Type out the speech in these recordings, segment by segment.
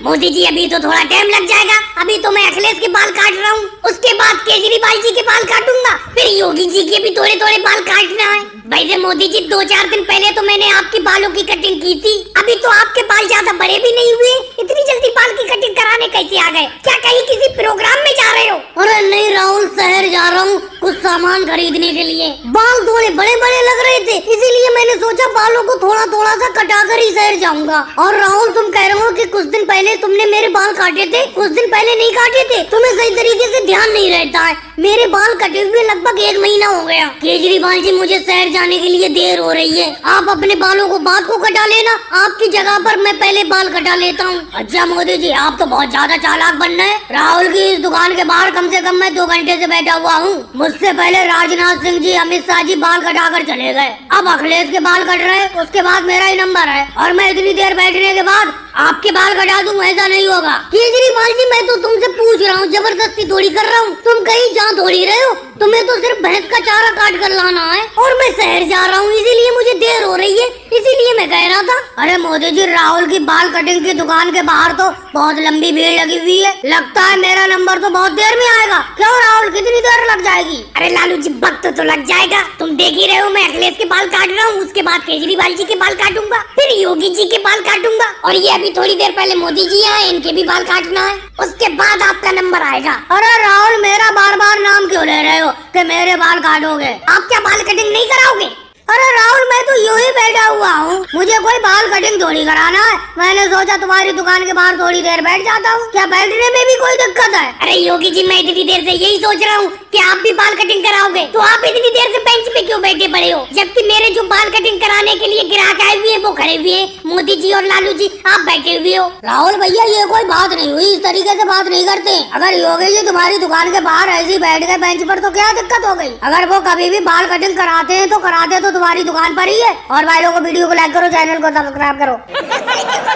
मोदी जी अभी तो थोड़ा टाइम लग जाएगा, अभी तो मैं अखिलेश के बाल काट रहा हूँ, उसके बाद केजरीवाल जी के बाल काटूंगा, फिर योगी जी के भी थोड़े थोड़े बाल काटना है। वैसे मोदी जी 2-4 दिन पहले तो मैंने आपके बालों की कटिंग की थी, अभी तो आपके बाल ज्यादा बड़े भी नहीं हुए, इतनी जल्दी बाल की कटिंग कराने कैसे आ गए? क्या कहीं किसी प्रोग्राम में जा रहे हो? अरे नहीं राहुल, शहर जा रहा हूँ कुछ सामान खरीदने के लिए। बाल थोड़े बड़े बड़े लग रहे थे, इसीलिए मैंने सोचा बालों को थोड़ा थोड़ा सा कटाकर ही शहर जाऊंगा। और राहुल तुम कह रहे हो कि कुछ दिन पहले तुमने मेरे बाल काटे थे, कुछ दिन पहले नहीं काटे थे, तुम्हें सही तरीके से ध्यान नहीं रहता है। मेरे बाल कटे हुए लगभग 1 महीना हो गया। केजरीवाल जी मुझे शहर जाने के लिए देर हो रही है, आप अपने बालों को बाद को कटा लेना, आपकी जगह पर मैं पहले बाल कटा लेता हूँ। अच्छा मोदी जी, आप तो बहुत ज्यादा चालाक बन रहे हैं। राहुल की इस दुकान के बाहर कम से कम मैं 2 घंटे से बैठा हुआ हूँ। मुझसे पहले राजनाथ सिंह जी, अमित शाह जी बाल कटाकर चले गए, अब अखिलेश के बाल कट रहे हैं, उसके बाद मेरा ही नंबर है, और मैं इतनी देर बैठने के बाद आपके बाल कटा दूं, ऐसा नहीं होगा। केजरीवाल जी मैं तो तुमसे पूछ रहा हूँ, जबरदस्ती थोड़ी कर रहा हूँ, तुम कहीं जा थोड़ी रहे हो, तुम्हें तो सिर्फ भैंस का चारा काट कर लाना है, और मैं शहर जा रहा हूँ, इसीलिए मुझे देर हो रही है, इसीलिए मैं कह रहा था। अरे मोदी जी, राहुल की बाल कटिंग की दुकान के बाहर तो बहुत लंबी भीड़ लगी हुई है, लगता है मेरा नंबर तो बहुत देर में आएगा। क्यों राहुल, कितनी देर लग जाएगी? अरे लालू जी, वक्त तो लग जाएगा, तुम देख ही रहे हो, मैं अखिलेश के बाल काट रहा हूँ, उसके बाद केजरीवाल जी के बाल काटूंगा, फिर योगी जी के बाल काटूंगा, और ये अभी थोड़ी देर पहले मोदी जी आए, इनके भी बाल काटना है, उसके बाद आपका नंबर आएगा। अरे राहुल, मेरा बार बार नाम क्यों ले रहे हो कि मेरे बाल काटोगे? आप क्या बाल कटिंग नहीं कराओगे? अरे राहुल, मैं तो यूं ही बैठा हुआ हूँ, मुझे कोई बाल कटिंग थोड़ी कराना है, मैंने सोचा तुम्हारी दुकान के बाहर थोड़ी देर बैठ जाता हूँ, क्या बैठने में भी कोई दिक्कत है? अरे योगी जी, मैं इतनी देर से यही सोच रहा हूँ कि आप भी बाल कटिंग कराओगे, तो आप इतनी देर से बेंच पे क्यों बैठे पड़े हो, जबकि मेरे जो बाल कटिंग कराने के लिए ग्राहक आए हुए हैं वो खड़े हुए हैं, मोदी जी और लालू जी आप बैठे हुए हो। राहुल भैया, ये कोई बात नहीं हुई, इस तरीके से बात नहीं करते। अगर योगी जी तुम्हारी दुकान के बाहर ऐसे ही बैठ गए बेंच पर तो क्या दिक्कत हो गई? अगर वो कभी भी बाल कटिंग कराते हैं तो कराते तो तुम्हारी दुकान पर ही है। और भाई लोगों को वीडियो को लाइक करो, चैनल को सब्सक्राइब करो।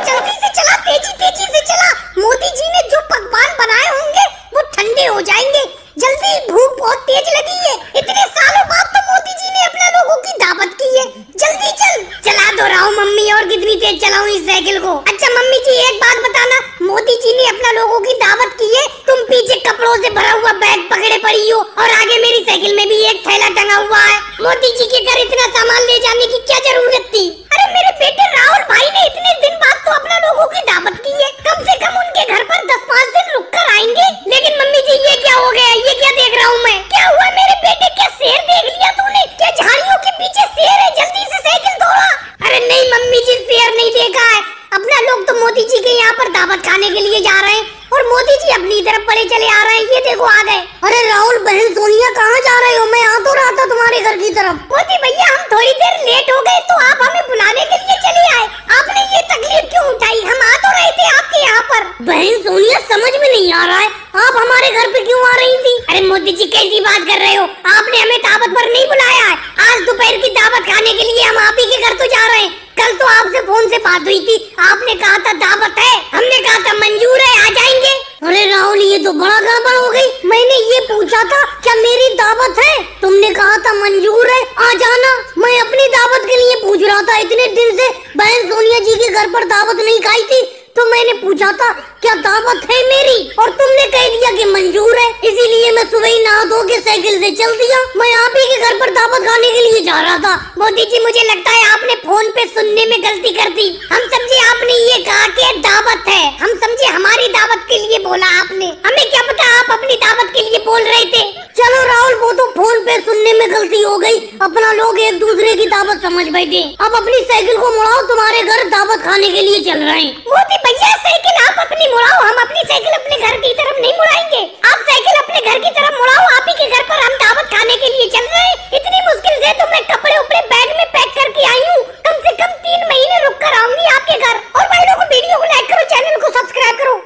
जल्दी से चला, तेजी से चला, मोदी जी ने जो पकवान बनाए होंगे वो ठंडे हो जाएंगे, जल्दी, भूख बहुत तेज लगी है, इतने सालों बाद तो मोदी जी ने अपने लोगों की दावत की है, जल्दी चल। चला तो रहा हूँ मम्मी, और कितनी तेज चलाऊं इस साइकिल को? अच्छा मम्मी जी, एक बात बताना, मोदी जी ने अपना लोगों की दावत की है, तुम पीछे कपड़ों से भरा हुआ बैग पकड़े पड़ी हो, और आगे मेरी साइकिल में भी एक थैला टंगा हुआ है, मोदी जी के घर इतना सामान ले जाने की क्या जरूरत थी? अरे मेरे बेटे राहुल भाई ने इतने दिन बाद तो अपना लोगों की दावत की है, कम से कम उनके घर पर 10-5 दिन रुक कर आएंगे। लेकिन मम्मी जी, ये क्या हो गया? ये क्या देख रहा हूँ मैं? क्या हुआ मेरे बेटे, क्या शेर देख लिया तूने? क्या झाड़ियों के पीछे शेर है? जल्दी से साइकिल दौड़ा। अरे नहीं मम्मी जी, शेर नहीं देखा है, अपना लोग तो मोदी जी के यहाँ पर दावत खाने के लिए जा रहे हैं, और मोदी जी अपनी तरफ पड़े चले आ रहे हैं, ये देखो आ गए। अरे राहुल बहन सोनिया, कहाँ जा रहे हो? मैं आ तो रहा था तुम्हारे घर की तरफ। मोदी भैया, हम थोड़ी देर लेट हो गए तो आप हमें बुलाने के लिए चले आए, आपने ये तकलीफ क्यों उठाई? हम आ तो रहे थे आपके यहाँ पर। बहन सोनिया, समझ में नहीं आ रहा है, आप हमारे घर पे क्यों आ रही थी? अरे मोदी जी, कैसी बात कर रहे हो, आपने हमें दावत पर नहीं बुलाया है, आज दोपहर की दावत खाने के लिए हम आप ही के घर तो जा रहे हैं। कल तो आपसे फोन से बात हुई थी, आपने कहा था दावत है, हमने कहा था मंजूर है, आ जाएंगे। अरे राहुल, ये तो बड़ा गड़बड़ हो गई, मैंने ये पूछा था क्या मेरी दावत है, तुमने कहा था मंजूर है, आ जाना। मैं अपनी दावत के लिए पूछ रहा था, इतने दिन से बहन सोनिया जी के घर पर दावत नहीं खाई थी, तो मैंने पूछा था क्या दावत है मेरी, और तुमने कह दिया कि मंजूर है, इसीलिए मैं सुबह ही नहा धो के साइकिल से चल दिया। मैं आप ही के घर पर दावत खाने के लिए जा रहा था। मोदी जी, मुझे लगता है आपने फोन पे सुनने में गलती कर दी, हम समझे आपने ये कहा कि दावत है, हम समझे हमारी दावत के लिए बोला आपने, हमें क्या पता आप अपनी दावत के लिए बोल रहे थे। चलो राहुल, वो तो फोन पे सुनने में गलती हो गई, अपना लोग एक दूसरे की दावत समझ बैठे। अब अपनी साइकिल को मुड़ाओ, तुम्हारे घर दावत खाने के लिए चल रहे हैं। मोदी भैया, साइकिल आप अपनी मुड़ाओ, हम अपनी साइकिल अपने घर की तरफ नहीं मुड़ाएंगे, आप साइकिल अपने घर की तरफ मुड़ाओ, आप ही के घर पर हम दावत खाने के लिए चल रहे हैं। इतनी मुश्किल से तो मैं कपड़े उपड़े बैग में पैक करके आई हूँ, कम से कम 3 महीने रुक कर आऊंगी आपके घर। और भाई लोगों, वीडियो को लाइक करो, चैनल को सब्सक्राइब करो।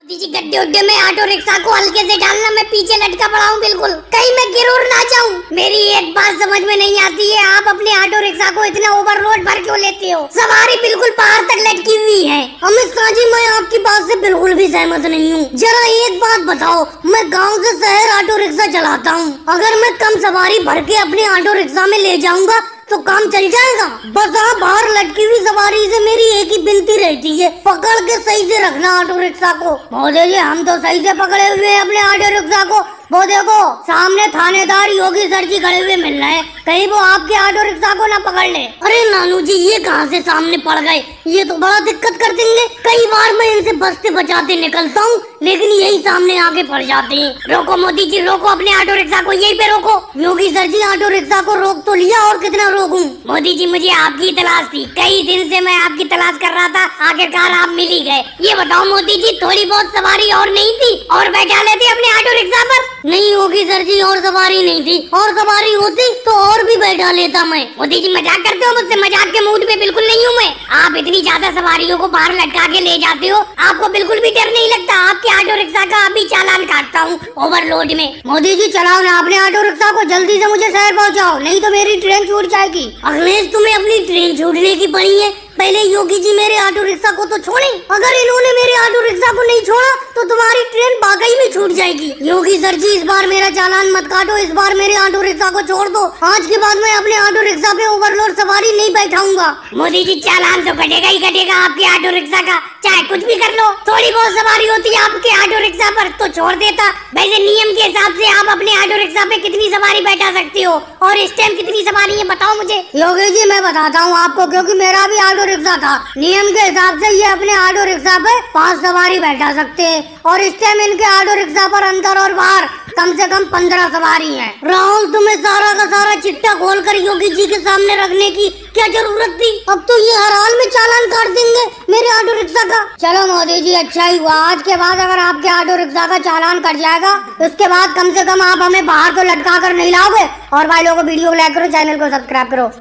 जी, गड्ढे उड्ढे में ऑटो रिक्शा को हल्के से डालना, मैं पीछे लटका पड़ा हूँ बिल्कुल, कहीं मैं गिर और ना जाऊँ। मेरी एक बात समझ में नहीं आती है, आप अपने ऑटो रिक्शा को इतना ओवरलोड भर क्यों लेते हो? सवारी बिल्कुल पहाड़ तक लटकी हुई है। अमित शाह जी, मैं आपकी बात से बिल्कुल भी सहमत नहीं हूँ। जरा एक बात बताओ, मैं गाँव से शहर ऑटो रिक्शा चलाता हूँ, अगर मैं कम सवारी भर के अपने ऑटो रिक्शा में ले जाऊंगा तो काम चल जाएगा। बस आप बाहर लटकी हुई सवारी से मेरी एक ही विनती रहती है, पकड़ के सही से रखना ऑटो रिक्शा को। महोदय जी हम तो सही से पकड़े हुए हैं अपने ऑटो रिक्शा को। वो देखो सामने थानेदार योगी सर जी खड़े हुए मिल रहे हैं, कहीं वो आपके ऑटो रिक्शा को ना पकड़ ले। अरे नानू जी ये कहाँ से सामने पड़ गए, ये तो बड़ा दिक्कत कर देंगे। कई बार मैं इनसे बचते बचाते निकलता हूँ लेकिन यही सामने आके पड़ जाते हैं। रोको मोदी जी रोको अपने ऑटो रिक्शा को, यहीं पे रोको। योगी सर जी ऑटो रिक्शा को रोक तो लिया और कितना रोकूं। मोदी जी मुझे आपकी तलाश थी, कई दिन से मैं आपकी तलाश कर रहा था, आखिरकार आप मिल ही गए। ये बताओ मोदी जी थोड़ी बहुत सवारी और नहीं थी और बैठा लेते अपने ऑटो रिक्शा पर? नहीं होगी सर जी और सवारी नहीं थी, और सवारी होती तो और भी बैठा लेता मैं। मोदी जी मजाक करते हो मुझसे? मजाक के मूड में बिल्कुल नहीं हूँ मैं। आप इतनी ज्यादा सवारियों को बाहर लटका के ले जाते हो, आपको बिल्कुल भी डर नहीं लगता? आपके ऑटो रिक्शा का अभी चालान काटता हूँ ओवरलोड में। मोदी जी चलाओ ना अपने ऑटो रिक्शा को, जल्दी से मुझे शहर पहुँचाओ, नहीं तो मेरी ट्रेन छूट जाएगी। अखिलेश तुम्हें अपनी ट्रेन छूटने की पड़ी है, पहले योगी जी मेरे ऑटो रिक्शा को तो छोड़े। अगर इन्होंने मेरे ऑटो रिक्शा को नहीं छोड़ा तो तुम्हारी ट्रेन वाकई में छूट जाएगी। योगी सर जी इस बार मेरा चालान मत काटो, इस बार मेरे ऑटो रिक्शा को छोड़ दो। आज के बाद मैं अपने ऑटो रिक्शा पे ओवरलोड सवारी नहीं बैठाऊंगा। मोदी जी चालान तो कटेगा ही कटेगा आपके ऑटो रिक्शा का, चाहे कुछ भी कर लो। थोड़ी बहुत सवारी होती है आपके ऑटो रिक्शा पर तो छोड़ देता। वैसे नियम के हिसाब से आप अपने ऑटो रिक्शा पे कितनी सवारी बैठा सकते हो और इस टाइम कितनी सवारी है बताओ मुझे। योगी जी मैं बताता हूँ आपको, क्योंकि मेरा भी ऑटो रिक्शा था। नियम के हिसाब से ये अपने ऑटो रिक्शा पे 5 सवारी बैठा सकते हैं और इस टाइम इनके ऑटो रिक्शा पर अंदर और बाहर कम से कम 15 सवारी है। राहुल तुम्हें सारा का सारा चिट्टा खोलकर योगी जी के सामने रखने की क्या जरूरत थी? अब तो ये हर हाल में चालान काट देंगे मेरे ऑटो रिक्शा का। चलो मोदी जी अच्छा ही हुआ, आज के बाद अगर आपके ऑटो रिक्शा का चालान कट जाएगा उसके बाद कम से कम आप हमें बाहर तो लटका कर नहीं लाओगे। और भाई लोगों वीडियो को लाइक करो, चैनल को सब्सक्राइब करो।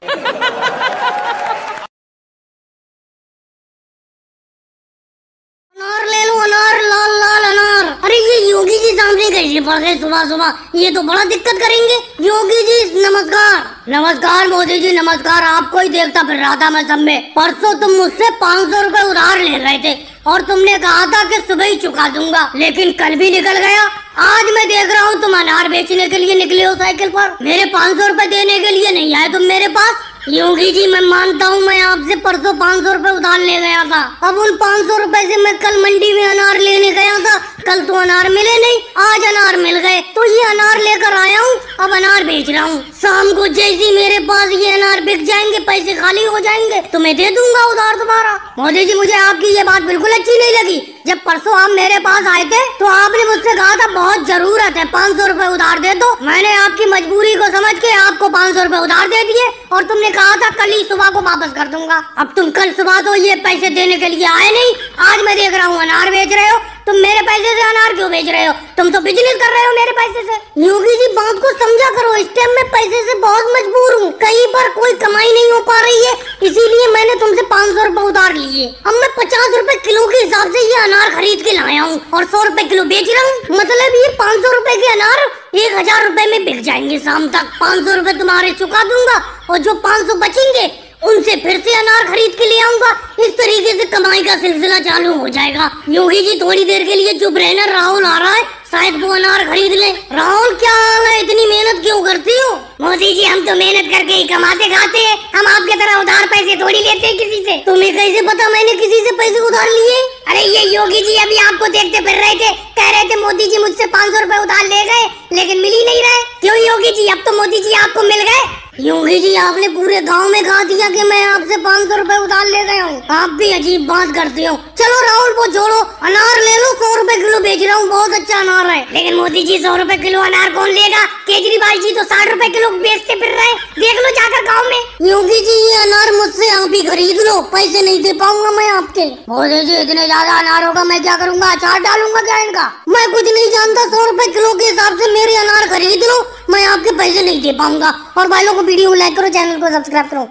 अनार ले लो, अनार, लाल लाल अनार। अरे ये योगी जी सामने कैसे पड़ गए सुबह सुबह, ये तो बड़ा दिक्कत करेंगे। योगी जी नमस्कार। नमस्कार मोदी जी नमस्कार, आपको ही देखता फिर रहा था मैं सब में। परसों तुम मुझसे 500 रुपए उधार ले रहे थे और तुमने कहा था कि सुबह ही चुका दूंगा, लेकिन कल भी निकल गया। आज मैं देख रहा हूँ तुम अनार बेचने के लिए निकले हो साइकिल पर, मेरे 500 रुपए देने के लिए नहीं आए तुम मेरे पास। योगी जी मैं मानता हूँ मैं आपसे परसों 500 रुपए उधार ले गया था, अब उन 500 रुपए से मैं कल मंडी में अनार लेने गया था, कल तो अनार मिले नहीं, आज अनार मिल गए तो ये अनार लेकर आया हूँ, अब अनार बेच रहा हूँ। शाम को जैसे मेरे पास ये अनार बिक जाएंगे, पैसे खाली हो जाएंगे तो मैं दे दूंगा उधार तुम्हारा। मोदी जी मुझे आपकी ये बात बिल्कुल अच्छी नहीं लगी। जब परसों आप मेरे पास आए थे तो आपने मुझसे कहा था बहुत जरूरत है 500 रुपए उधार दे दो, मैंने आपकी मजबूरी को समझ के आपको 500 रुपए उधार दे दिए और तुमने कहा था कल ही सुबह को वापस कर दूंगा। अब तुम कल सुबह तो ये पैसे देने के लिए आए नहीं, आज मैं देख रहा हूँ अनार बेच रहे हो। तुम मेरे पैसे से अनार क्यों बेच रहे हो? तुम तो बिजनेस कर रहे हो मेरे पैसे से। योगी जी बात को समझा करो, इस टाइम मैं पैसे से बहुत मजबूर हूँ, कहीं पर कोई कमाई नहीं हो पा रही है, इसीलिए मैंने तुमसे 500 रुपए उधार लिए। अब मैं 50 रुपए किलो के हिसाब से ये अनार खरीद के लाया हूँ और 100 रुपए किलो बेच रहा हूँ, मतलब ये 500 रुपए के अनार 1000 रुपए में बिक जाएंगे शाम तक। 500 रुपए तुम्हारे चुका दूंगा और जो 500 बचेंगे उनसे फिर से अनार खरीद के ले आऊंगा। इस तरीके से कमाई का सिलसिला चालू हो जाएगा। योगी जी थोड़ी देर के लिए चुप रहना, राहुल आ रहा है, शायद वो अनार खरीद ले। राहुल क्या हाल है, इतनी मेहनत क्यों करती हो? मोदी जी हम तो मेहनत करके ही कमाते खाते हैं, हम आपके तरह उधार पैसे थोड़ी लेते हैं किसी से। तुम्हें कैसे पता मैंने किसी से पैसे उधार लिए? अरे ये योगी जी अभी आपको देखते फिर रहे थे, कह रहे थे मोदी जी मुझसे 500 रुपए उधार ले गए लेकिन मिल ही नहीं रहे। क्यों योगी जी, अब तो मोदी जी आपको मिल गए? योगी जी आपने पूरे गांव में कहा दिया कि मैं आपसे 500 रुपए उधार ले गया हूँ, आप भी अजीब बात करते हो। चलो राहुल वो छोड़ो, अनार ले लो, 100 रुपए किलो बेच रहा हूँ, बहुत अच्छा अनार है। लेकिन मोदी जी 100 रुपए किलो अनार कौन लेगा? केजरीवाल जी तो 60 रुपए किलो बेचते फिर रहे, देख लो जाकर गाँव में। योगी जी ये अनार मुझसे आप ही खरीद लो, पैसे नहीं दे पाऊंगा मैं आपके। मोदी जी इतने ज्यादा अनार होगा मैं क्या करूँगा, अचार डालूंगा क्या इनका? मैं कुछ नहीं जानता, 100 रुपए किलो के हिसाब से मेरे अनार खरीद लो, मैं आपके पैसे नहीं दे पाऊंगा। और भाई लोगों वीडियो को लाइक करो, चैनल को सब्सक्राइब करो।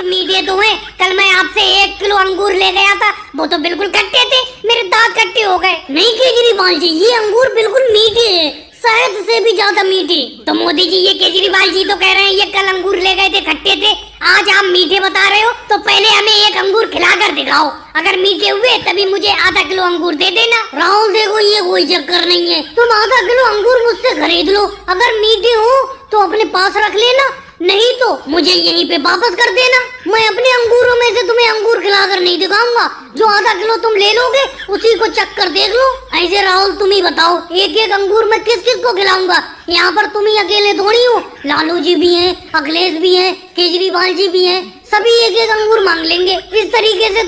मीठे तो हैं, कल मैं आपसे 1 किलो अंगूर ले गया था, वो तो बिल्कुल खट्टे थे, मेरे दांत खट्टे हो गए। नहीं केजरीवाल जी ये अंगूर बिल्कुल मीठे हैं, शहद से भी ज्यादा मीठे। तो मोदी जी ये केजरीवाल जी तो कह रहे हैं ये कल अंगूर ले गए थे खट्टे थे, आज आप मीठे बता रहे हो, तो पहले हमें एक अंगूर खिलाकर दिखाओ, अगर मीठे हुए तभी मुझे आधा किलो अंगूर दे देना। राहुल देखो ये कोई चक्कर नहीं है, तुम आधा किलो अंगूर मुझसे खरीद लो, अगर मीठे हो तो अपने पास रख लेना, नहीं तो मुझे यहीं पे वापस कर देना। मैं अपने अंगूरों में से तुम्हें अंगूर खिलाकर नहीं दिखाऊंगा। जो आधा किलो तुम ले लोगे उसी को चक्कर देख लो। ऐसे राहुल तुम ही बताओ, एक एक अंगूर मैं किस किस को खिलाऊंगा? यहाँ पर तुम ही अकेले थोड़ी हो, लालू जी भी हैं, अखिलेश भी हैं, केजरीवाल जी भी हैं, सभी एक एक अंगूर मांग लेंगे। इस तरीके से